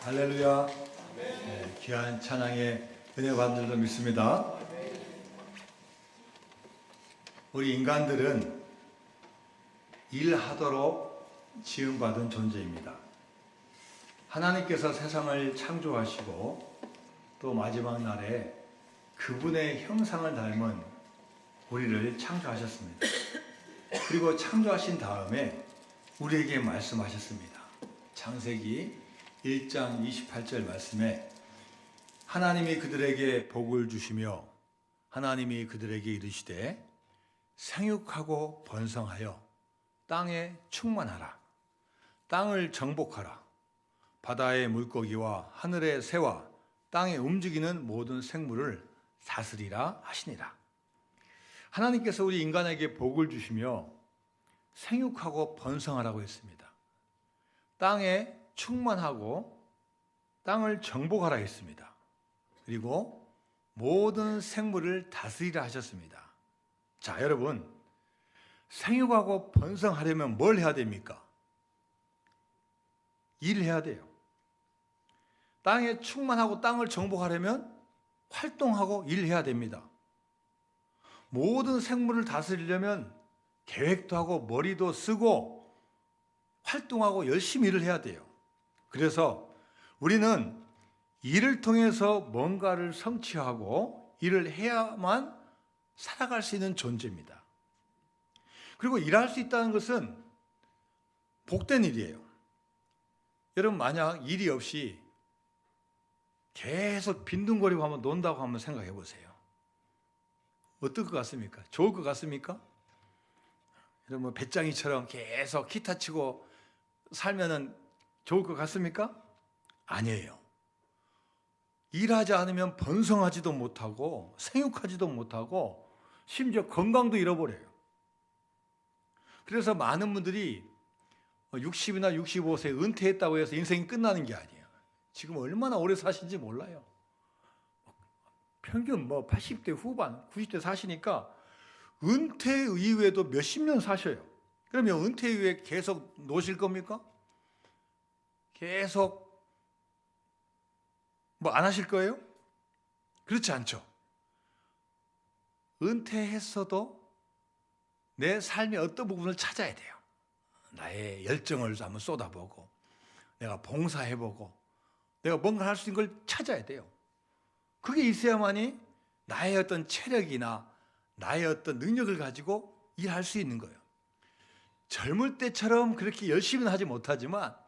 할렐루야. 귀한 찬양의 은혜 받는 줄 믿습니다. 우리 인간들은 일하도록 지음받은 존재입니다. 하나님께서 세상을 창조하시고 또 마지막 날에 그분의 형상을 닮은 우리를 창조하셨습니다. 그리고 창조하신 다음에 우리에게 말씀하셨습니다. 창세기 1장 28절 말씀에 하나님이 그들에게 복을 주시며 하나님이 그들에게 이르시되 생육하고 번성하여 땅에 충만하라. 땅을 정복하라. 바다의 물고기와 하늘의 새와 땅에 움직이는 모든 생물을 다스리라 하시니라. 하나님께서 우리 인간에게 복을 주시며 생육하고 번성하라고 했습니다. 땅에 충만하고 땅을 정복하라 했습니다. 그리고 모든 생물을 다스리라 하셨습니다. 자, 여러분, 생육하고 번성하려면 뭘 해야 됩니까? 일을 해야 돼요. 땅에 충만하고 땅을 정복하려면 활동하고 일을 해야 됩니다. 모든 생물을 다스리려면 계획도 하고 머리도 쓰고 활동하고 열심히 일을 해야 돼요. 그래서 우리는 일을 통해서 뭔가를 성취하고 일을 해야만 살아갈 수 있는 존재입니다. 그리고 일할 수 있다는 것은 복된 일이에요. 여러분, 만약 일이 없이 계속 빈둥거리고 하면 논다고 한번 생각해 보세요. 어떨 것 같습니까? 좋을 것 같습니까? 여러분, 배짱이처럼 계속 기타 치고 살면은 좋을 것 같습니까? 아니에요. 일하지 않으면 번성하지도 못하고 생육하지도 못하고 심지어 건강도 잃어버려요. 그래서 많은 분들이 60이나 65세 은퇴했다고 해서 인생이 끝나는 게 아니에요. 지금 얼마나 오래 사신지 몰라요. 평균 80대 후반, 90대 사시니까 은퇴 이후에도 몇십 년 사셔요. 그러면 은퇴 이후에 계속 노실 겁니까? 계속 안 하실 거예요? 그렇지 않죠. 은퇴했어도 내 삶의 어떤 부분을 찾아야 돼요. 나의 열정을 한번 쏟아보고 내가 봉사해보고 내가 뭔가 할 수 있는 걸 찾아야 돼요. 그게 있어야만이 나의 어떤 체력이나 나의 어떤 능력을 가지고 일할 수 있는 거예요. 젊을 때처럼 그렇게 열심히는 하지 못하지만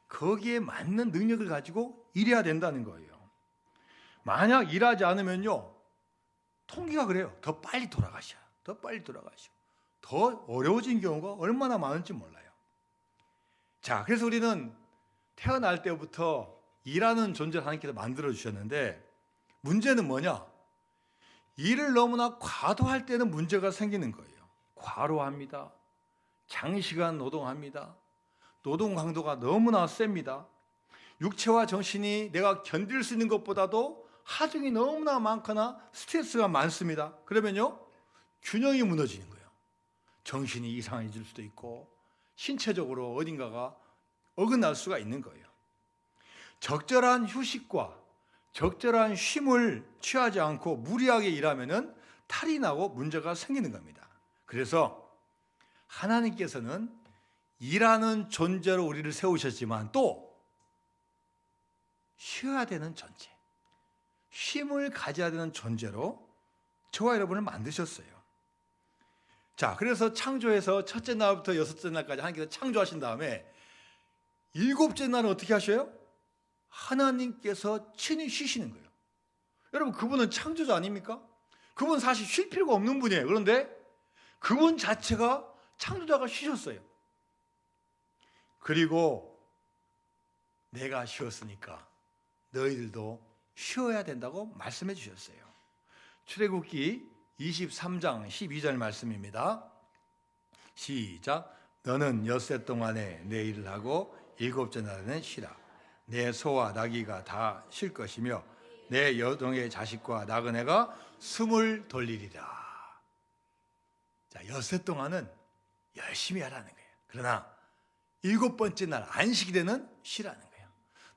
거기에 맞는 능력을 가지고 일해야 된다는 거예요. 만약 일하지 않으면요, 통계가 그래요. 더 빨리 돌아가셔. 더 빨리 돌아가셔. 더 어려워진 경우가 얼마나 많은지 몰라요. 자, 그래서 우리는 태어날 때부터 일하는 존재를 하나님께서 만들어 주셨는데 문제는 뭐냐? 일을 너무나 과도할 때는 문제가 생기는 거예요. 과로합니다. 장시간 노동합니다. 노동 강도가 너무나 셉니다. 육체와 정신이 내가 견딜 수 있는 것보다도 하중이 너무나 많거나 스트레스가 많습니다. 그러면요, 균형이 무너지는 거예요. 정신이 이상해질 수도 있고 신체적으로 어딘가가 어긋날 수가 있는 거예요. 적절한 휴식과 적절한 쉼을 취하지 않고 무리하게 일하면은 탈이 나고 문제가 생기는 겁니다. 그래서 하나님께서는 일하는 존재로 우리를 세우셨지만 또 쉬어야 되는 존재, 쉼을 가져야 되는 존재로 저와 여러분을 만드셨어요. 자, 그래서 창조에서 첫째 날부터 여섯째 날까지 하나님께서 창조하신 다음에 일곱째 날은 어떻게 하셔요? 하나님께서 친히 쉬시는 거예요. 여러분, 그분은 창조자 아닙니까? 그분 사실 쉴 필요가 없는 분이에요. 그런데 그분 자체가 창조자가 쉬셨어요. 그리고 내가 쉬었으니까 너희들도 쉬어야 된다고 말씀해 주셨어요. 출애굽기 23장 12절 말씀입니다. 시작. 너는 엿새 동안에 내 일을 하고 일곱째 날에는 쉬라. 내 소와 나귀가 다 쉴 것이며 내 여종의 자식과 나그네가 숨을 돌리리라. 자, 엿새 동안은 열심히 하라는 거예요. 그러나 일곱 번째 날 안식일에는 쉬라는 거예요.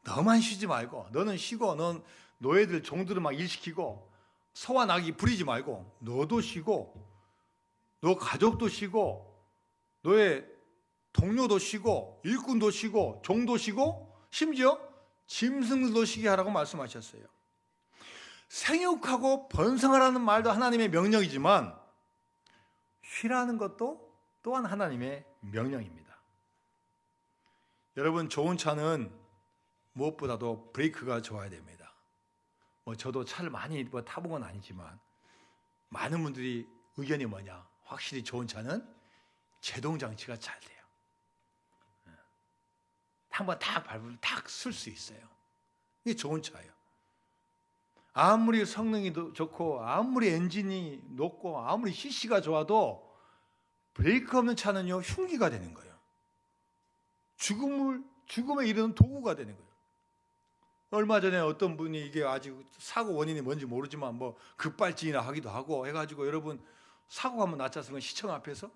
너만 쉬지 말고, 너는 쉬고, 넌 노예들 종들을 막 일시키고 소와 나귀 부리지 말고 너도 쉬고, 너 가족도 쉬고, 너의 동료도 쉬고, 일꾼도 쉬고, 종도 쉬고, 심지어 짐승들도 쉬게 하라고 말씀하셨어요. 생육하고 번성하라는 말도 하나님의 명령이지만 쉬라는 것도 또한 하나님의 명령입니다. 여러분, 좋은 차는 무엇보다도 브레이크가 좋아야 됩니다. 저도 차를 많이 타본 건 아니지만 많은 분들이 의견이 뭐냐, 확실히 좋은 차는 제동 장치가 잘 돼요. 한번 탁 밟으면 탁 쓸 수 있어요. 이게 좋은 차예요. 아무리 성능이 좋고, 아무리 엔진이 높고, 아무리 CC가 좋아도 브레이크 없는 차는요, 흉기가 되는 거예요. 죽음에 이르는 도구가 되는 거예요. 얼마 전에 어떤 분이, 이게 아직 사고 원인이 뭔지 모르지만 급발진이나 하기도 하고 해가지고, 여러분 사고가 한번 났잖아요. 시청 앞에서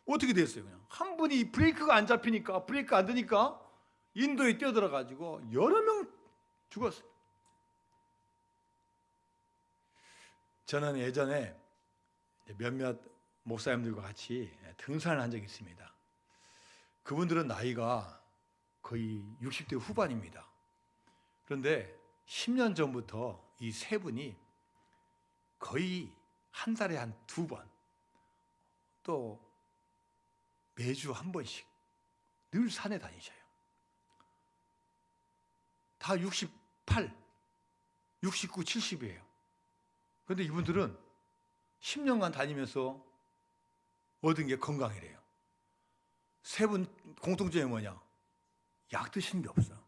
어떻게 됐어요? 그냥 한 분이 브레이크가 안 잡히니까, 브레이크 안 되니까 인도에 뛰어들어가지고 여러 명 죽었어요. 저는 예전에 몇몇 목사님들과 같이 등산을 한 적이 있습니다. 그분들은 나이가 거의 60대 후반입니다. 그런데 10년 전부터 이 세 분이 거의 한 달에 한 2번, 또 매주 한 번씩 늘 산에 다니셔요. 다 68, 69, 70이에요. 그런데 이분들은 10년간 다니면서 얻은 게 건강이래요. 세 분 공통점이 뭐냐? 약 드시는 게 없어.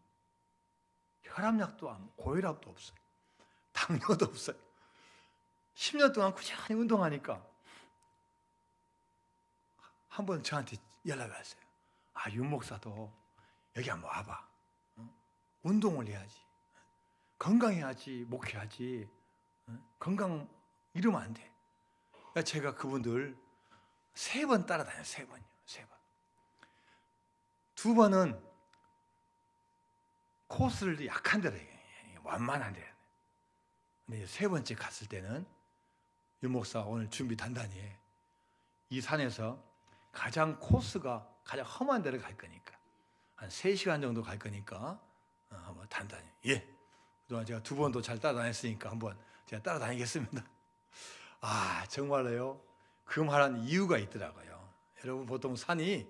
혈압약도 없고, 고혈압도 없어요. 당뇨도 없어요. 10년 동안 꾸준히 운동하니까 한 번 저한테 연락이 왔어요. 윤 목사도 여기 한번 와봐. 운동을 해야지. 건강해야지, 목회하지. 건강 잃으면 안 돼. 제가 그분들 3번 따라다녀요. 3번이요. 3번. 2번은 코스를 약한 데로 해요. 완만한 데. 근데 3번째 갔을 때는 윤 목사 오늘 준비 단단히 해. 이 산에서 가장 코스가 가장 험한 데를 갈 거니까 한 3시간 정도 갈 거니까 한번 단단히. 예. 그동안 제가 2번도 잘 따라다녔으니까 한번 제가 따라다니겠습니다. 정말로요. 그 말한 이유가 있더라고요. 여러분, 보통 산이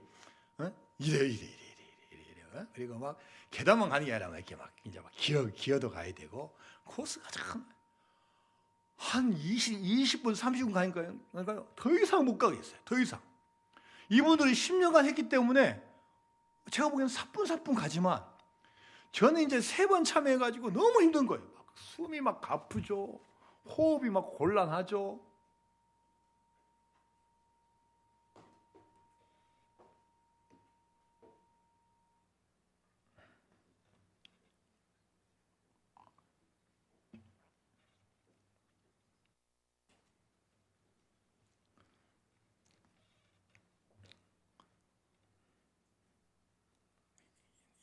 이래. 그리고 막 계단만 가는 게 아니라 이렇게 막 이제 막 기어도 가야 되고, 코스가 참 한 20분, 30분 가니까요. 더 이상 못 가겠어요. 더 이상. 이분들이 10년간 했기 때문에 제가 보기엔 사뿐사뿐 가지만, 저는 이제 3번 참여해가지고 너무 힘든 거예요. 막 숨이 막 가쁘죠. 호흡이 막 곤란하죠.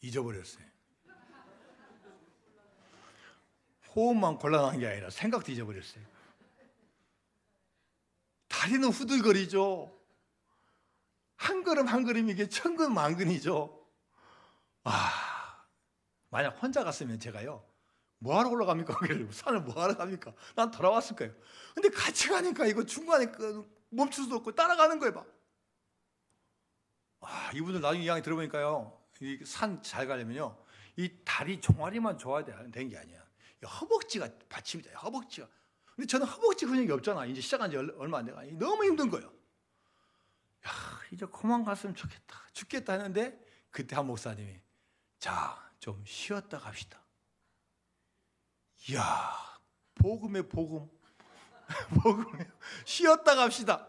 잊어버렸어요. 호흡만 곤란한 게 아니라 생각도 잊어버렸어요. 다리는 후들거리죠. 한 걸음 한 걸음 이게 천근만근이죠. 만약 혼자 갔으면 제가요, 뭐하러 올라갑니까? 산을 뭐하러 갑니까? 난 돌아왔을 거예요. 근데 같이 가니까 이거 중간에 멈출 수도 없고 따라가는 거예요. 막. 이분들 나중에 이야기 들어보니까요, 이 산 잘 가려면요, 이 다리 종아리만 좋아야 되는 게 아니야. 허벅지가 받침이 돼요. 허벅지가. 근데 저는 허벅지 근육이 없잖아. 이제 시작한 지 얼마 안 돼가. 너무 힘든 거예요. 이제 그만 갔으면 좋겠다. 죽겠다 했는데, 그때 한 목사님이, 좀 쉬었다 갑시다. 이야, 복음에 복음. 복음에 쉬었다 갑시다.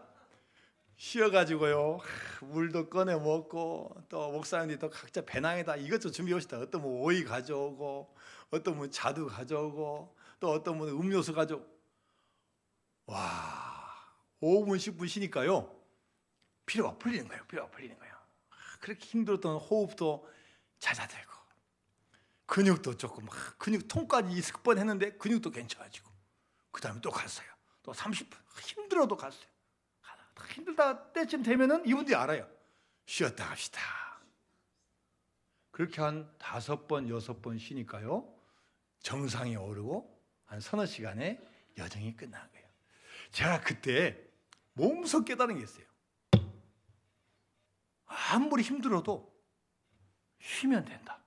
쉬어가지고요, 물도 꺼내 먹고, 또 목사님들이 또 각자 배낭에다 이것저것 준비해 오시다. 어떤 분 오이 가져오고, 어떤 분 자두 가져오고, 또 어떤 분은 음료수 가져오고. 5분 10분 쉬니까요, 피로가 풀리는 거예요. 그렇게 힘들었던 호흡도 잦아들고, 근육도 조금 근육 통까지 있을 뻔했는데 근육도 괜찮아지고 그 다음에 또 갔어요. 또 30분 힘들어도 갔어요. 힘들다 때쯤 되면은 이분들이 알아요. 쉬었다 합시다. 그렇게 한 5번, 6번 쉬니까요 정상에 오르고 한 서너 시간에 여정이 끝난 거예요. 제가 그때 몸소 깨달은 게 있어요. 아무리 힘들어도 쉬면 된다.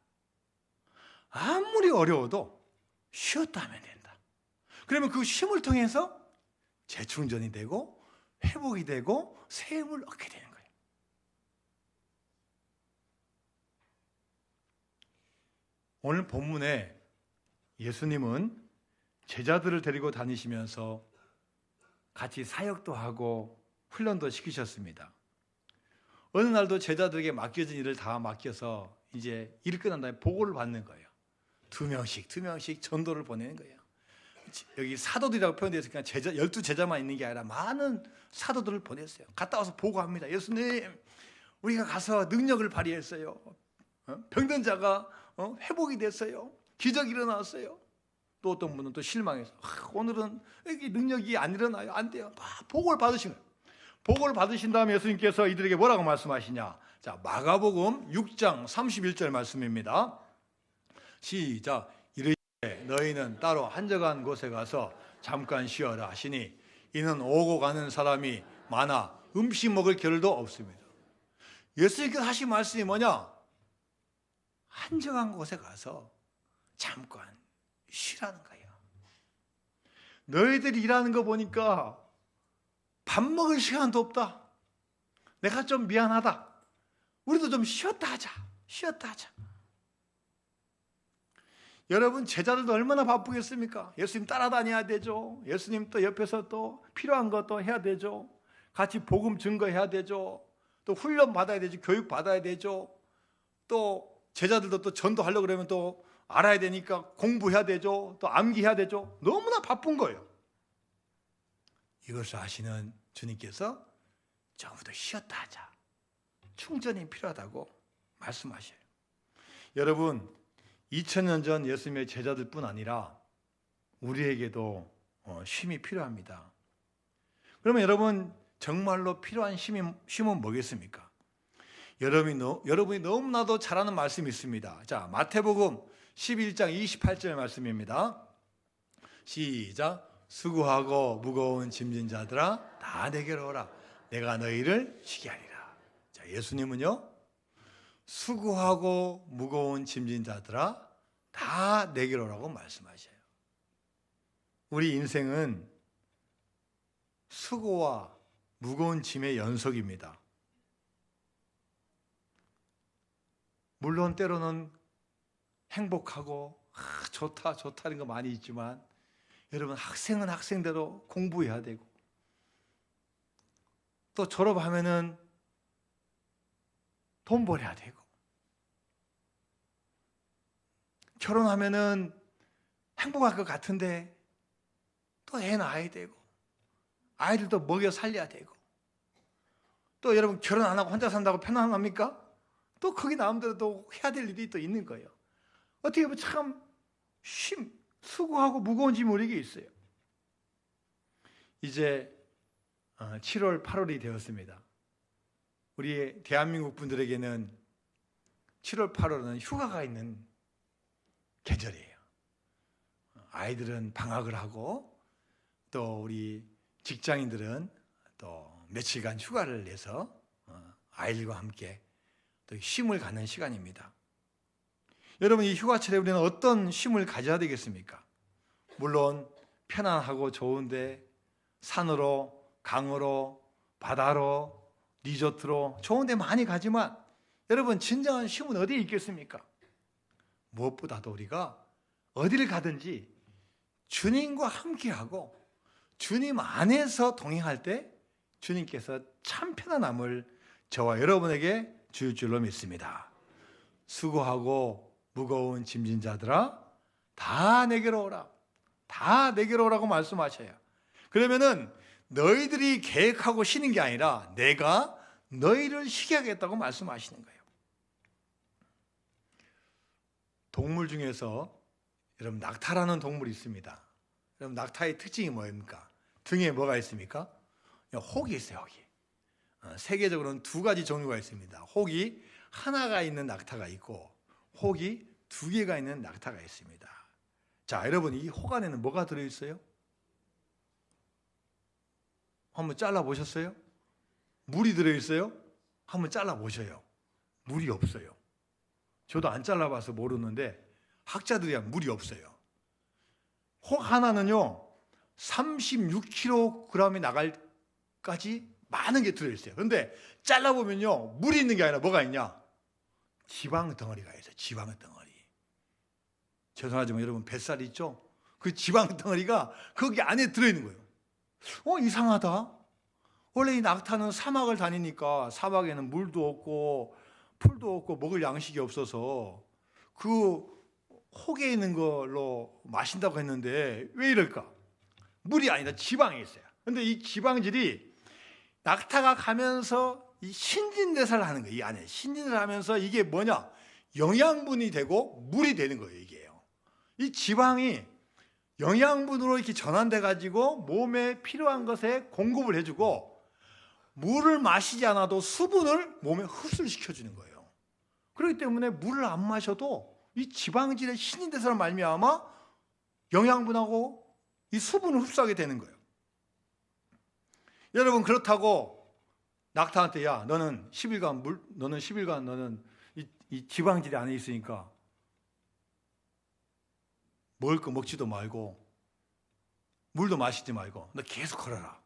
아무리 어려워도 쉬었다 하면 된다. 그러면 그 쉼을 통해서 재충전이 되고 회복이 되고 새 힘을 얻게 되는 거예요. 오늘 본문에 예수님은 제자들을 데리고 다니시면서 같이 사역도 하고 훈련도 시키셨습니다. 어느 날도 제자들에게 맡겨진 일을 다 맡겨서 이제 일 끝난 다음에 보고를 받는 거예요. 2명씩 전도를 보내는 거예요. 여기 사도들이라고 표현되어 있으니까 12제자만 있는 게 아니라 많은 사도들을 보냈어요. 갔다 와서 보고합니다. 예수님, 우리가 가서 능력을 발휘했어요. 병든 자가 회복이 됐어요. 기적이 일어났어요. 또 어떤 분은 또 실망해서 오늘은 여기 능력이 안 일어나요. 안 돼요. 보고를 받으신 거예요. 보고를 받으신 다음에 예수님께서 이들에게 뭐라고 말씀하시냐. 자, 마가복음 6장 31절 말씀입니다. 시작. 이르시되 너희는 따로 한적한 곳에 가서 잠깐 쉬어라 하시니 이는 오고 가는 사람이 많아 음식 먹을 겨를도 없습니다. 예수님께서 하신 말씀이 뭐냐? 한적한 곳에 가서 잠깐 쉬라는 거예요. 너희들이 일하는 거 보니까 밥 먹을 시간도 없다. 내가 좀 미안하다. 우리도 좀 쉬었다 하자. 여러분, 제자들도 얼마나 바쁘겠습니까? 예수님 따라다녀야 되죠. 예수님 또 옆에서 또 필요한 것도 해야 되죠. 같이 복음 증거해야 되죠. 또 훈련 받아야 되죠. 교육 받아야 되죠. 또 제자들도 또 전도하려고 그러면 또 알아야 되니까 공부해야 되죠. 또 암기해야 되죠. 너무나 바쁜 거예요. 이것을 아시는 주님께서 조금 더 쉬었다 하자. 충전이 필요하다고 말씀하셔요. 여러분, 2000년 전 예수님의 제자들뿐 아니라 우리에게도 쉼이 필요합니다. 그러면 여러분, 정말로 필요한 쉼은 뭐겠습니까? 여러분이 너무나도 잘 아는 말씀이 있습니다. 자, 마태복음 11장 28절 말씀입니다. 시작. 수고하고 무거운 짐진 자들아 다 내게로 오라. 내가 너희를 쉬게 하리라. 자, 예수님은요, 수고하고 무거운 짐진 자들아 다 내게로 오라고 말씀하셔요. 우리 인생은 수고와 무거운 짐의 연속입니다. 물론 때로는 행복하고 좋다는 거 많이 있지만 여러분, 학생은 학생대로 공부해야 되고 또 졸업하면은 돈 벌어야 되고 결혼하면은 행복할 것 같은데 또 애 낳아야 되고 아이들도 먹여 살려야 되고 또 여러분, 결혼 안 하고 혼자 산다고 편안합니까? 또 거기 나름대로 또 해야 될 일이 또 있는 거예요. 어떻게 보면 참 수고하고 무거운 짐이 우리에게 있어요. 이제 7월, 8월이 되었습니다. 우리 대한민국 분들에게는 7월, 8월은 휴가가 있는 계절이에요. 아이들은 방학을 하고 또 우리 직장인들은 또 며칠간 휴가를 내서 아이들과 함께 또 쉼을 갖는 시간입니다. 여러분, 이 휴가철에 우리는 어떤 쉼을 가져야 되겠습니까? 물론 편안하고 좋은데 산으로, 강으로, 바다로, 리조트로 좋은 데 많이 가지만 여러분, 진정한 쉼은 어디에 있겠습니까? 무엇보다도 우리가 어디를 가든지 주님과 함께하고 주님 안에서 동행할 때 주님께서 참 편안함을 저와 여러분에게 주실 줄로 믿습니다. 수고하고 무거운 짐진 자들아 다 내게로 오라. 다 내게로 오라고 말씀하셔요. 그러면은 너희들이 계획하고 쉬는 게 아니라 내가 너희를 쉬게 하겠다고 말씀하시는 거예요. 동물 중에서 여러분 낙타라는 동물이 있습니다. 여러분 낙타의 특징이 뭐입니까? 등에 뭐가 있습니까? 혹이 있어요. 혹이. 세계적으로는 두 가지 종류가 있습니다. 혹이 하나가 있는 낙타가 있고 혹이 두 개가 있는 낙타가 있습니다. 자, 여러분 이 혹 안에는 뭐가 들어있어요? 한번 잘라보셨어요? 물이 들어있어요? 한번 잘라보셔요. 물이 없어요. 저도 안 잘라봐서 모르는데 학자들이 물이 없어요. 혹 하나는요 36kg이 나갈까지 많은 게 들어있어요. 그런데 잘라보면요 물이 있는 게 아니라 뭐가 있냐? 지방 덩어리가 있어요. 지방 덩어리. 죄송하지만 여러분 뱃살 있죠? 그 지방 덩어리가 거기 안에 들어있는 거예요. 이상하다. 원래 이 낙타는 사막을 다니니까 사막에는 물도 없고 풀도 없고 먹을 양식이 없어서 그 혹에 있는 걸로 마신다고 했는데 왜 이럴까? 물이 아니라 지방이 있어요. 그런데 이 지방질이 낙타가 가면서 이 신진대사를 하는 거예요. 이 안에 신진대사를 하면서 이게 뭐냐? 영양분이 되고 물이 되는 거예요. 이게요. 이 지방이 영양분으로 이렇게 전환돼 가지고 몸에 필요한 것에 공급을 해주고 물을 마시지 않아도 수분을 몸에 흡수를 시켜주는 거예요. 그렇기 때문에 물을 안 마셔도 이 지방질의 신진대사로 말미암아 영양분하고 이 수분을 흡수하게 되는 거예요. 여러분 그렇다고 낙타한테 야 너는 10일간 너는 이 지방질이 안에 있으니까 먹을 거 먹지도 말고 물도 마시지 말고 너 계속 걸어라.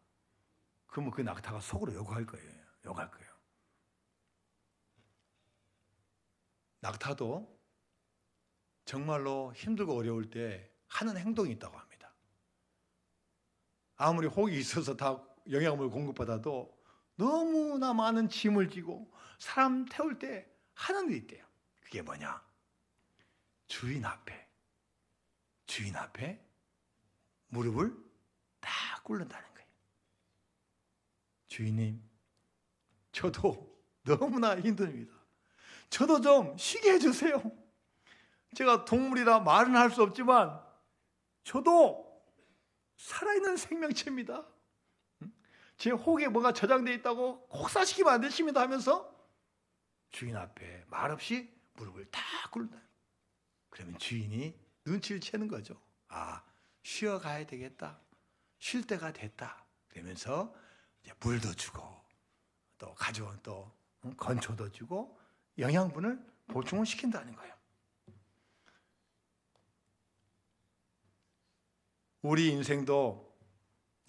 그러면 그 낙타가 속으로 욕할 거예요. 욕할 거예요. 낙타도 정말로 힘들고 어려울 때 하는 행동이 있다고 합니다. 아무리 혹이 있어서 다 영양분을 공급받아도 너무나 많은 짐을 지고 사람 태울 때 하는 일이 있대요. 그게 뭐냐? 주인 앞에 무릎을 딱 꿇는다는 거예요. 주인님, 저도 너무나 힘듭니다. 저도 좀 쉬게 해주세요. 제가 동물이라 말은 할 수 없지만 저도 살아있는 생명체입니다. 제 혹에 뭐가 저장되어 있다고 혹사시키면 안 되십니다 하면서 주인 앞에 말없이 무릎을 딱 꿇는다. 그러면 주인이 눈치를 채는 거죠. 아, 쉬어가야 되겠다. 쉴 때가 됐다. 그러면서 이제 물도 주고 또 가져온 또 건초도 주고 영양분을 보충을 시킨다는 거예요. 우리 인생도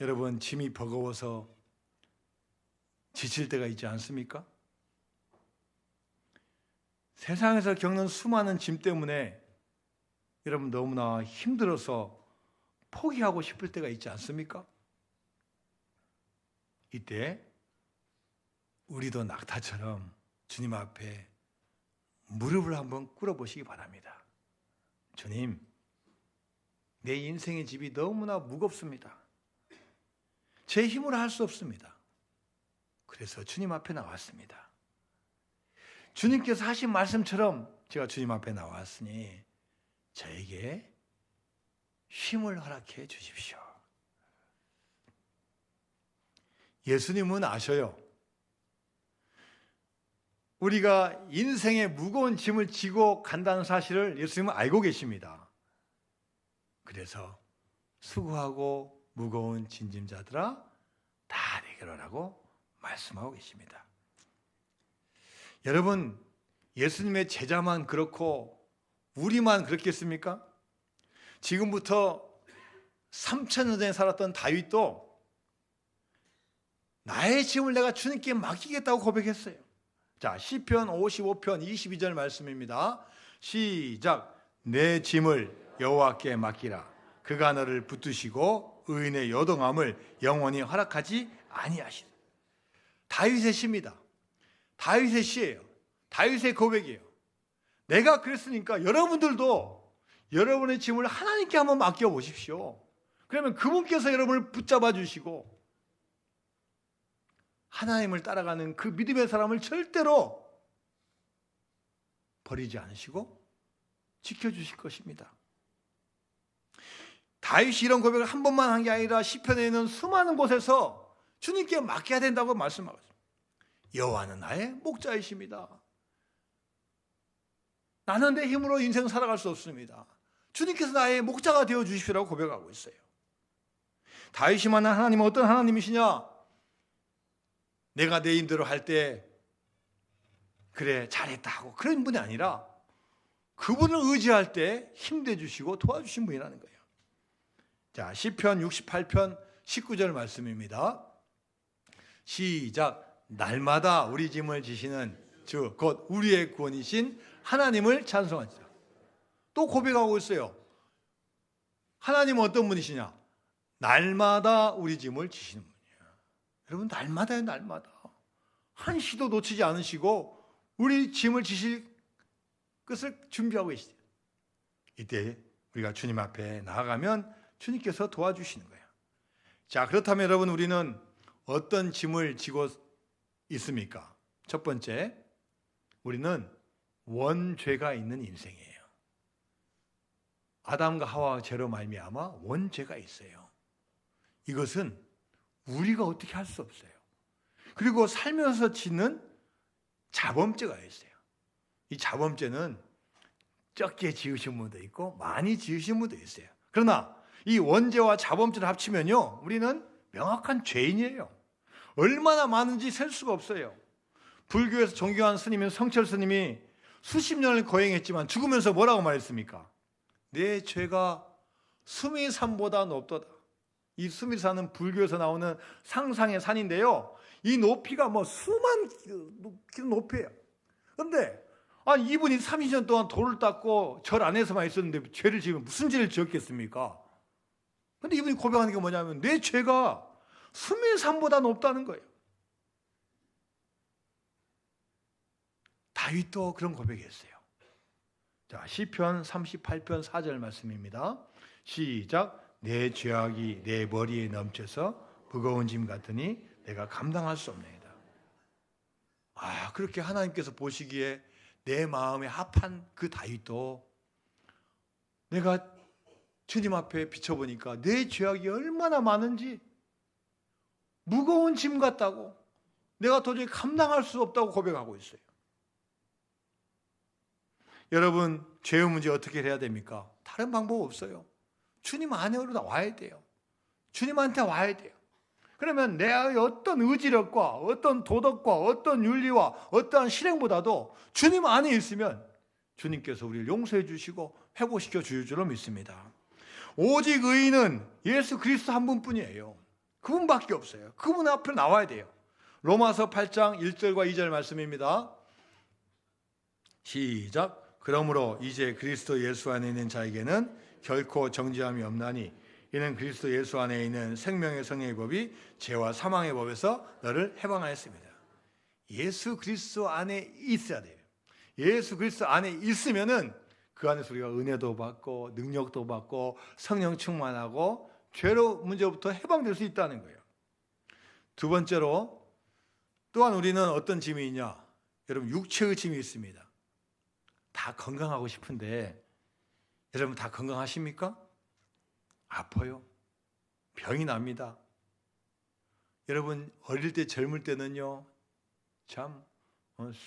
여러분 짐이 버거워서 지칠 때가 있지 않습니까? 세상에서 겪는 수많은 짐 때문에 여러분 너무나 힘들어서 포기하고 싶을 때가 있지 않습니까? 이때 우리도 낙타처럼 주님 앞에 무릎을 한번 꿇어보시기 바랍니다. 주님, 내 인생의 짐이 너무나 무겁습니다. 제 힘으로 할 수 없습니다. 그래서 주님 앞에 나왔습니다. 주님께서 하신 말씀처럼 제가 주님 앞에 나왔으니 저에게 쉼을 허락해 주십시오. 예수님은 아셔요. 우리가 인생의 무거운 짐을 지고 간다는 사실을 예수님은 알고 계십니다. 그래서 수고하고 무거운 짐짐자들아 다 내게로 오라고 말씀하고 계십니다. 여러분, 예수님의 제자만 그렇고 우리만 그렇겠습니까? 지금부터 3,000년 전에 살았던 다윗도 나의 짐을 내가 주님께 맡기겠다고 고백했어요. 자, 시편 55편 22절 말씀입니다. 시작. 내 짐을 여호와께 맡기라. 그가 너를 붙드시고 의인의 요동함을 영원히 허락하지 아니하시리. 다윗의 시입니다. 다윗의 시예요. 다윗의 고백이에요. 내가 그랬으니까 여러분들도 여러분의 짐을 하나님께 한번 맡겨보십시오. 그러면 그분께서 여러분을 붙잡아 주시고 하나님을 따라가는 그 믿음의 사람을 절대로 버리지 않으시고 지켜주실 것입니다. 다윗이 이런 고백을 한 번만 한 게 아니라 시편에 있는 수많은 곳에서 주님께 맡겨야 된다고 말씀하고 있습니다. 여호와는 나의 목자이십니다. 나는 내 힘으로 인생 살아갈 수 없습니다. 주님께서 나의 목자가 되어 주십시오라고 고백하고 있어요. 다윗이 만난 하나님은 어떤 하나님이시냐? 내가 내 힘대로 할 때 그래 잘했다 하고 그런 분이 아니라 그분을 의지할 때 힘내 주시고 도와주신 분이라는 거예요. 자, 시편 68편 19절 말씀입니다. 시작. 날마다 우리 짐을 지시는 주 곧 우리의 구원이신 하나님을 찬송하시라. 또 고백하고 있어요. 하나님은 어떤 분이시냐? 날마다 우리 짐을 지시는 분이야. 여러분, 날마다요, 날마다. 한시도 놓치지 않으시고 우리 짐을 지실 것을 준비하고 계시죠. 이때 우리가 주님 앞에 나아가면 주님께서 도와주시는 거예요. 자, 그렇다면 여러분, 우리는 어떤 짐을 지고 있습니까? 첫 번째, 우리는 원죄가 있는 인생이에요. 아담과 하와 죄로 말미암아 원죄가 있어요. 이것은 우리가 어떻게 할 수 없어요. 그리고 살면서 짓는 자범죄가 있어요. 이 자범죄는 적게 지으신 분도 있고 많이 지으신 분도 있어요. 그러나 이 원죄와 자범죄를 합치면요, 우리는 명확한 죄인이에요. 얼마나 많은지 셀 수가 없어요. 불교에서 존경한 스님인 성철 스님이 수십 년을 거행했지만 죽으면서 뭐라고 말했습니까? 내 죄가 수미산보다 높도다. 이 수미산은 불교에서 나오는 상상의 산인데요, 이 높이가 수만 킬로 높이에요. 그런데 이분이 30년 동안 돌을 닦고 절 안에서만 있었는데 죄를 지으면 무슨 죄를 지었겠습니까? 그런데 이분이 고백하는 게 뭐냐면 내 죄가 수미산보다 높다는 거예요. 다윗도 그런 고백했어요. 자, 시편 38편 4절 말씀입니다. 시작. 내 죄악이 내 머리에 넘쳐서 무거운 짐 같으니 내가 감당할 수 없나이다. 그렇게 하나님께서 보시기에 내 마음에 합한 그 다윗도 내가 주님 앞에 비춰보니까 내 죄악이 얼마나 많은지 무거운 짐 같다고, 내가 도저히 감당할 수 없다고 고백하고 있어요. 여러분, 죄의 문제 어떻게 해야 됩니까? 다른 방법 없어요. 주님 안으로 와야 돼요. 주님한테 와야 돼요. 그러면 내 어떤 의지력과 어떤 도덕과 어떤 윤리와 어떠한 실행보다도 주님 안에 있으면 주님께서 우리를 용서해 주시고 회복시켜 주실 줄로 믿습니다. 오직 의인은 예수 그리스도 한 분뿐이에요. 그분밖에 없어요. 그분 앞에 나와야 돼요. 로마서 8장 1절과 2절 말씀입니다. 시작. 그러므로 이제 그리스도 예수 안에 있는 자에게는 결코 정죄함이 없나니 이는 그리스도 예수 안에 있는 생명의 성령의 법이 죄와 사망의 법에서 너를 해방하였습니다. 예수 그리스도 안에 있어야 돼요. 예수 그리스도 안에 있으면은 그 안에서 우리가 은혜도 받고 능력도 받고 성령 충만하고 죄로 문제부터 해방될 수 있다는 거예요. 두 번째로 또한 우리는 어떤 짐이 있냐? 여러분, 육체의 짐이 있습니다. 다 건강하고 싶은데 여러분 다 건강하십니까? 아파요. 병이 납니다. 여러분, 어릴 때 젊을 때는요, 참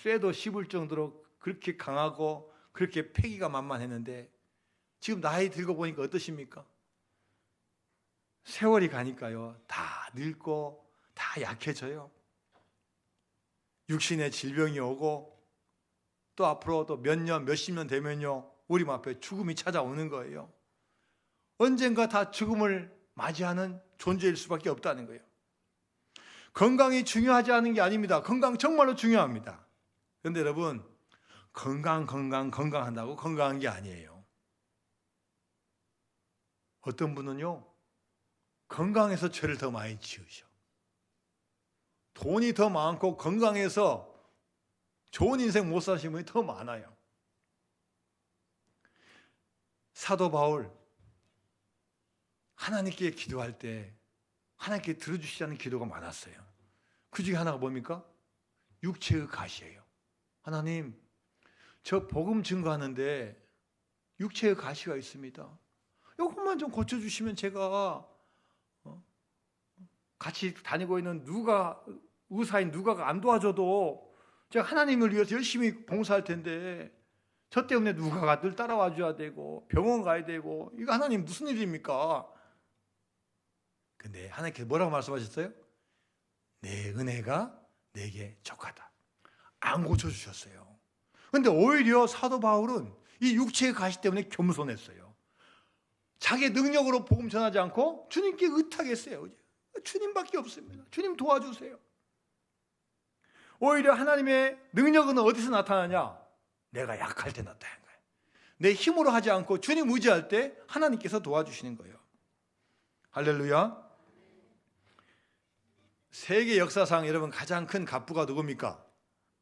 쇠도 씹을 정도로 그렇게 강하고 그렇게 패기가 만만했는데 지금 나이 들고 보니까 어떠십니까? 세월이 가니까요, 다 늙고 다 약해져요. 육신의 질병이 오고 또 앞으로 또 몇 년, 몇십 년 되면요, 우리 앞에 죽음이 찾아오는 거예요. 언젠가 다 죽음을 맞이하는 존재일 수밖에 없다는 거예요. 건강이 중요하지 않은 게 아닙니다. 건강 정말로 중요합니다. 그런데 여러분, 건강한다고 건강한 게 아니에요. 어떤 분은요, 건강해서 죄를 더 많이 지으셔. 돈이 더 많고 건강해서 좋은 인생 못 사시는 분이 더 많아요. 사도 바울, 하나님께 기도할 때 하나님께 들어주시지 않는 기도가 많았어요. 그 중에 하나가 뭡니까? 육체의 가시예요. 하나님, 저 복음 증거하는데 육체의 가시가 있습니다. 이것만 좀 고쳐주시면 제가 같이 다니고 있는 의사인 누가가 안 도와줘도 제가 하나님을 위해서 열심히 봉사할 텐데 저 때문에 누가가 늘 따라와 줘야 되고 병원 가야 되고 이거 하나님 무슨 일입니까? 근데 하나님께서 뭐라고 말씀하셨어요? 내 은혜가 내게 족하다. 안 고쳐주셨어요. 근데 오히려 사도 바울은 이 육체의 가시 때문에 겸손했어요. 자기 능력으로 복음 전하지 않고 주님께 의탁했어요. 주님밖에 없습니다. 주님 도와주세요. 오히려 하나님의 능력은 어디서 나타나냐? 내가 약할 때 나타나는 거예요. 내 힘으로 하지 않고 주님 의지할 때 하나님께서 도와주시는 거예요. 할렐루야. 세계 역사상 여러분 가장 큰 갑부가 누굽니까?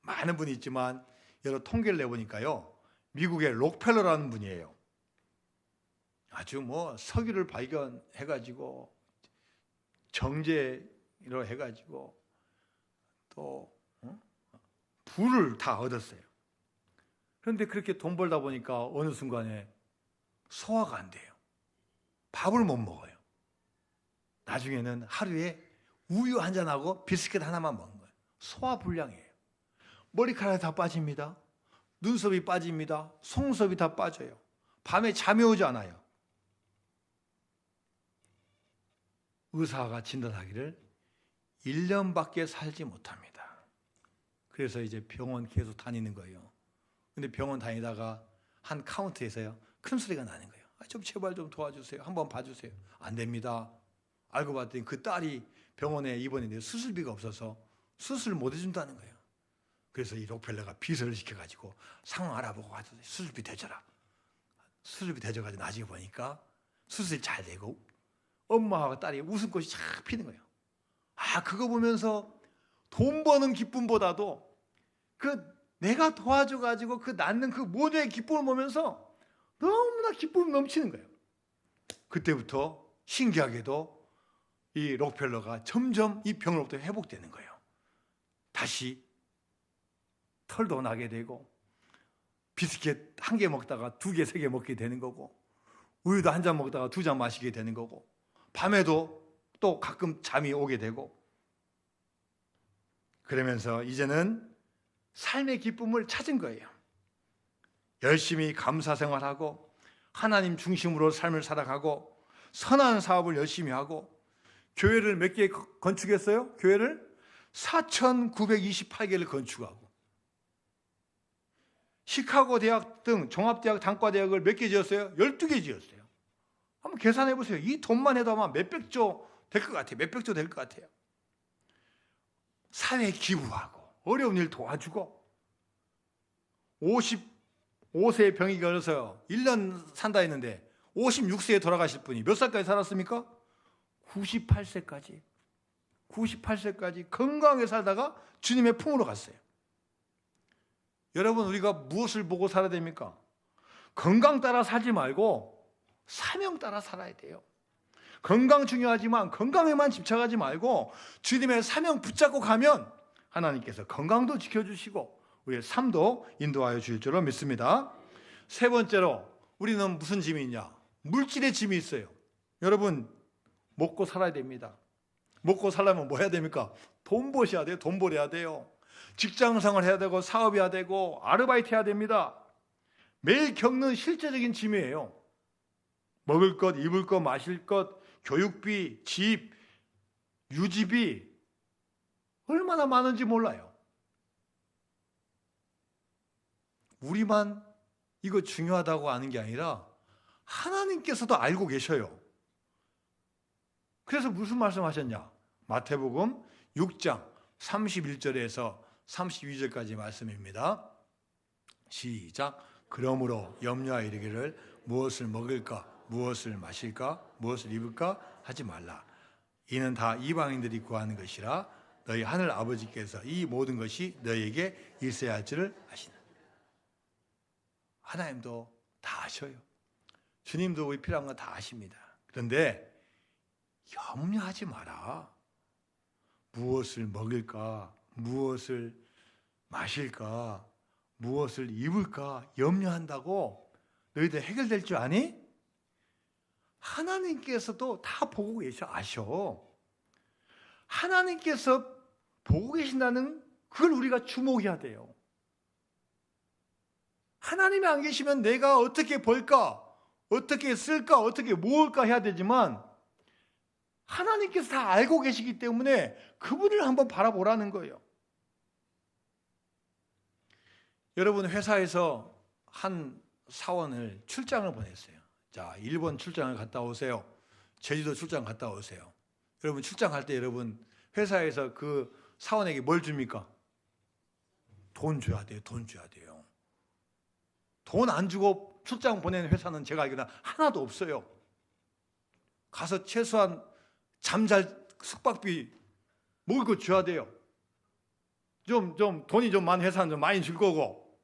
많은 분이 있지만 여러 통계를 내보니까요, 미국의 록펠러라는 분이에요. 아주 석유를 발견해가지고 정제로 해가지고 또 부를 다 얻었어요. 그런데 그렇게 돈 벌다 보니까 어느 순간에 소화가 안 돼요. 밥을 못 먹어요. 나중에는 하루에 우유 한 잔하고 비스킷 하나만 먹는 거예요. 소화불량이에요. 머리카락이 다 빠집니다. 눈썹이 빠집니다. 속눈썹이 다 빠져요. 밤에 잠이 오지 않아요. 의사가 진단하기를 1년밖에 살지 못합니다. 그래서 이제 병원 계속 다니는 거예요. 근데 병원 다니다가 한 카운트에서요, 큰 소리가 나는 거예요. 좀 제발 좀 도와주세요. 한번 봐주세요. 안 됩니다. 알고 봤더니 그 딸이 병원에 입원했는데 수술비가 없어서 수술을 못 해준다는 거예요. 그래서 이 록펠러가 비서를 시켜가지고 상황 알아보고 가서 수술비 대줘라. 수술비 대줘가지고 나중에 보니까 수술이 잘 되고 엄마와 딸이 웃음꽃이 쫙 피는 거예요. 그거 보면서 돈 버는 기쁨보다도 내가 도와줘가지고 낳는 그 모녀의 기쁨을 보면서 너무나 기쁨이 넘치는 거예요. 그때부터 신기하게도 이 록펠러가 점점 이 병으로부터 회복되는 거예요. 다시 털도 나게 되고 비스킷 한 개 먹다가 두 개, 세 개 먹게 되는 거고 우유도 한 잔 먹다가 두 잔 마시게 되는 거고 밤에도 또 가끔 잠이 오게 되고 그러면서 이제는 삶의 기쁨을 찾은 거예요. 열심히 감사 생활하고 하나님 중심으로 삶을 살아가고 선한 사업을 열심히 하고 교회를 몇 개 건축했어요? 교회를 4,928개를 건축하고 시카고 대학 등 종합대학 단과대학을 몇 개 지었어요? 12개 지었어요. 한번 계산해 보세요. 이 돈만 해도 아마 몇백 조 될 것 같아요. 몇백 조 될 것 같아요. 사회에 기부하고 어려운 일 도와주고 55세에 병이 걸려서 1년 산다 했는데 56세에 돌아가실 분이 몇 살까지 살았습니까? 98세까지 건강하게 살다가 주님의 품으로 갔어요. 여러분, 우리가 무엇을 보고 살아야 됩니까? 건강 따라 살지 말고 사명 따라 살아야 돼요. 건강 중요하지만 건강에만 집착하지 말고 주님의 사명 붙잡고 가면 하나님께서 건강도 지켜주시고 우리의 삶도 인도하여 주실 줄로 믿습니다. 세 번째로 우리는 무슨 짐이 있냐? 물질의 짐이 있어요. 여러분, 먹고 살아야 됩니다. 먹고 살려면 뭐 해야 됩니까? 돈 버셔야 돼요. 돈 벌어야 돼요. 직장생활 해야 되고 사업해야 되고 아르바이트 해야 됩니다. 매일 겪는 실제적인 짐이에요. 먹을 것, 입을 것, 마실 것, 교육비, 집, 유지비 얼마나 많은지 몰라요. 우리만 이거 중요하다고 아는 게 아니라 하나님께서도 알고 계셔요. 그래서 무슨 말씀하셨냐? 마태복음 6장 31절에서 32절까지 말씀입니다. 시작. 그러므로 염려하여 이르기를 무엇을 먹을까, 무엇을 마실까, 무엇을 입을까 하지 말라. 이는 다 이방인들이 구하는 것이라 너희 하늘 아버지께서 이 모든 것이 너희에게 있어야 할 줄을 아시나. 하나님도 다 아셔요. 주님도 우리 필요한 거 다 아십니다. 그런데 염려하지 마라. 무엇을 먹을까, 무엇을 마실까, 무엇을 입을까 염려한다고 너희들 해결될 줄 아니? 하나님께서도 다 보고 아셔. 하나님께서 보고 계신다는 그걸 우리가 주목해야 돼요. 하나님이 안 계시면 내가 어떻게 벌까? 어떻게 쓸까? 어떻게 모을까 해야 되지만 하나님께서 다 알고 계시기 때문에 그분을 한번 바라보라는 거예요. 여러분, 회사에서 한 사원을 출장을 보냈어요. 자, 일본 출장을 갔다 오세요. 제주도 출장 갔다 오세요. 여러분, 출장 갈 때 여러분 회사에서 그 사원에게 뭘 줍니까? 돈 줘야 돼요. 돈 줘야 돼요. 돈 안 주고 출장 보내는 회사는 제가 알기로는 하나도 없어요. 가서 최소한 잠잘 숙박비 먹을 거 줘야 돼요. 좀 돈이 좀 많은 회사는 좀 많이 줄 거고,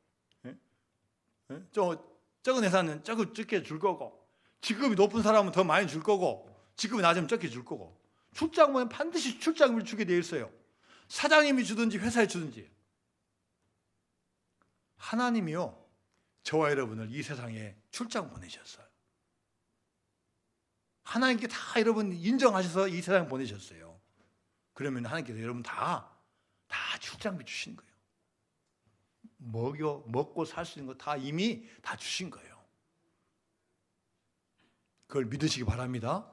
적은 회사는 적게 줄 거고, 직급이 높은 사람은 더 많이 줄 거고, 직급이 낮으면 적게 줄 거고. 출장은 반드시 출장비를 주게 돼 있어요. 사장님이 주든지 회사에 주든지. 하나님이요, 저와 여러분을 이 세상에 출장 보내셨어요. 하나님께 다 여러분 인정하셔서 이 세상에 보내셨어요. 그러면 하나님께서 여러분 다 출장비 주신 거예요. 먹고 살 수 있는 거 다 이미 다 주신 거예요. 그걸 믿으시기 바랍니다.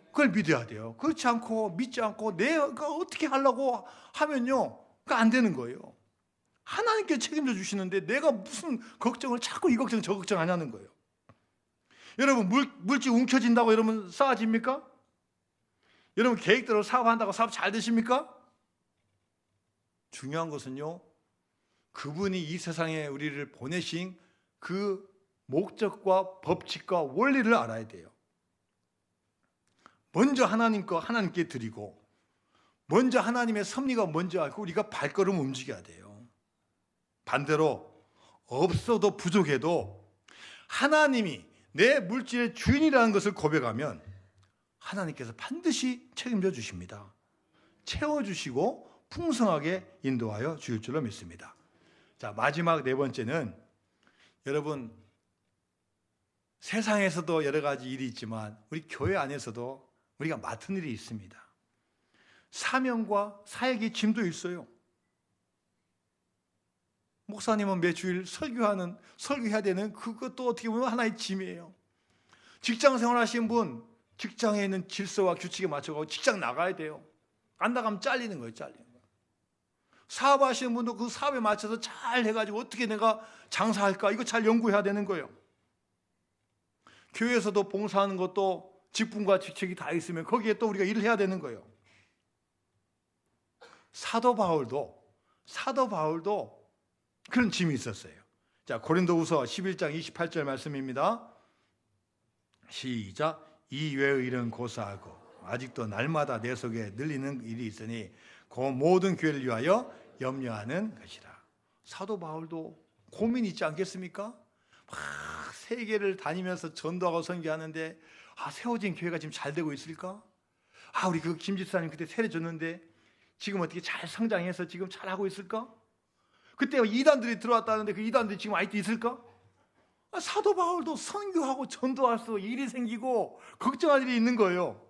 그걸 믿어야 돼요. 그렇지 않고 믿지 않고 내가 어떻게 하려고 하면요, 그거 안 되는 거예요. 하나님께 책임져 주시는데 내가 무슨 걱정을 자꾸 이 걱정 저 걱정 하냐는 거예요. 여러분, 물질 움켜진다고 여러분 싸워집니까? 여러분 계획대로 사업한다고 사업 잘 되십니까? 중요한 것은요, 그분이 이 세상에 우리를 보내신 그 목적과 법칙과 원리를 알아야 돼요. 먼저 하나님께 드리고, 먼저 하나님의 섭리가 먼저 알고 우리가 발걸음 움직여야 돼요. 반대로 없어도 부족해도 하나님이 내 물질의 주인이라는 것을 고백하면 하나님께서 반드시 책임져 주십니다. 채워주시고 풍성하게 인도하여 주실 줄로 믿습니다. 자, 마지막 네 번째는, 여러분 세상에서도 여러 가지 일이 있지만 우리 교회 안에서도 우리가 맡은 일이 있습니다. 사명과 사역의 짐도 있어요. 목사님은 매주일 설교해야 되는 그것도 어떻게 보면 하나의 짐이에요. 직장 생활하시는 분, 직장에 있는 질서와 규칙에 맞춰가고 직장 나가야 돼요. 안 나가면 잘리는 거예요. 사업하시는 분도 그 사업에 맞춰서 잘 해가지고 어떻게 내가 장사할까, 이거 잘 연구해야 되는 거예요. 교회에서도 봉사하는 것도 직분과 직책이 다 있으면 거기에 또 우리가 일을 해야 되는 거예요. 사도 바울도 그런 짐이 있었어요. 자, 고린도후서 11장 28절 말씀입니다. 시작. 이 외의 일은 고사하고 아직도 날마다 내 속에 늘리는 일이 있으니 그 모든 교회를 위하여 염려하는 것이라. 사도 바울도 고민이 있지 않겠습니까? 막 세계를 다니면서 전도하고 선교하는데, 세워진 교회가 지금 잘 되고 있을까? 우리 그 김집사님 그때 세례줬는데 지금 어떻게 잘 성장해서 지금 잘하고 있을까? 그때 이단들이 들어왔다는데 그 이단들이 지금 아직도 있을까? 사도 바울도 선교하고 전도할 수 일이 생기고 걱정할 일이 있는 거예요.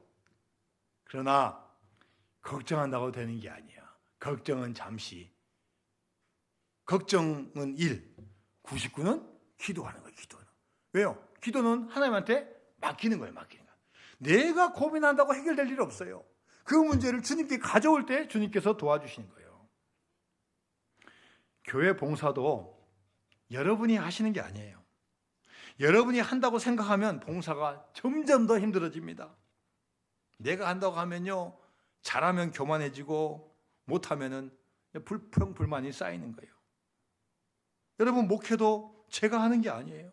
그러나 걱정한다고 되는 게 아니야. 걱정은 잠시. 걱정은 99는 기도하는 거예요. 왜요? 기도는 하나님한테 맡기는 거예요. 내가 고민한다고 해결될 일 없어요. 그 문제를 주님께 가져올 때 주님께서 도와주시는 거예요. 교회 봉사도 여러분이 하시는 게 아니에요. 여러분이 한다고 생각하면 봉사가 점점 더 힘들어집니다. 내가 한다고 하면요, 잘하면 교만해지고 못하면은 불평불만이 쌓이는 거예요. 여러분, 목회도 제가 하는 게 아니에요.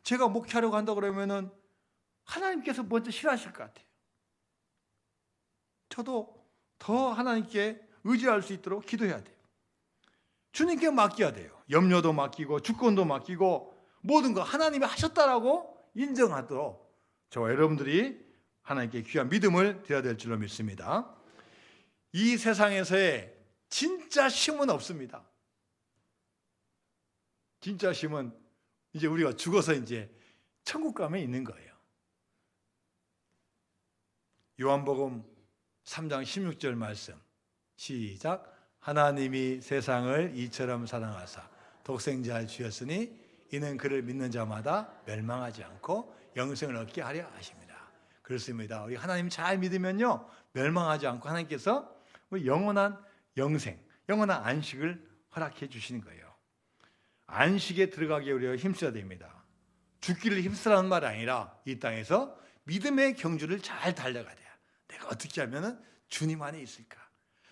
제가 목회하려고 한다고 그러면은 하나님께서 먼저 싫어하실 것 같아요. 저도 더 하나님께 의지할 수 있도록 기도해야 돼요. 주님께 맡겨야 돼요. 염려도 맡기고 주권도 맡기고 모든 거 하나님이 하셨다라고 인정하도록 저와 여러분들이 하나님께 귀한 믿음을 드려야 될 줄로 믿습니다. 이 세상에서의 진짜 쉼은 없습니다. 진짜 쉼은 이제 우리가 죽어서 이제 천국 가면 있는 거예요. 요한복음 3장 16절 말씀 시작. 하나님이 세상을 이처럼 사랑하사 독생자를 주셨으니 이는 그를 믿는 자마다 멸망하지 않고 영생을 얻게 하려 하십니다. 그렇습니다. 우리 하나님 잘 믿으면요 멸망하지 않고 하나님께서 영원한 영생, 영원한 안식을 허락해 주시는 거예요. 안식에 들어가기 위해 힘써야 됩니다. 죽기를 힘쓰라는 말이 아니라 이 땅에서 믿음의 경주를 잘 달려가야 돼요. 내가 어떻게 하면 주님 안에 있을까?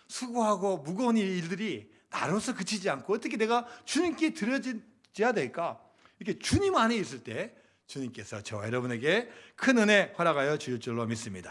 수고하고 무거운 일들이 나로서 그치지 않고 어떻게 내가 주님께 드려져야 될까? 이렇게 주님 안에 있을 때 주님께서 저와 여러분에게 큰 은혜 허락하여 주실 줄로 믿습니다.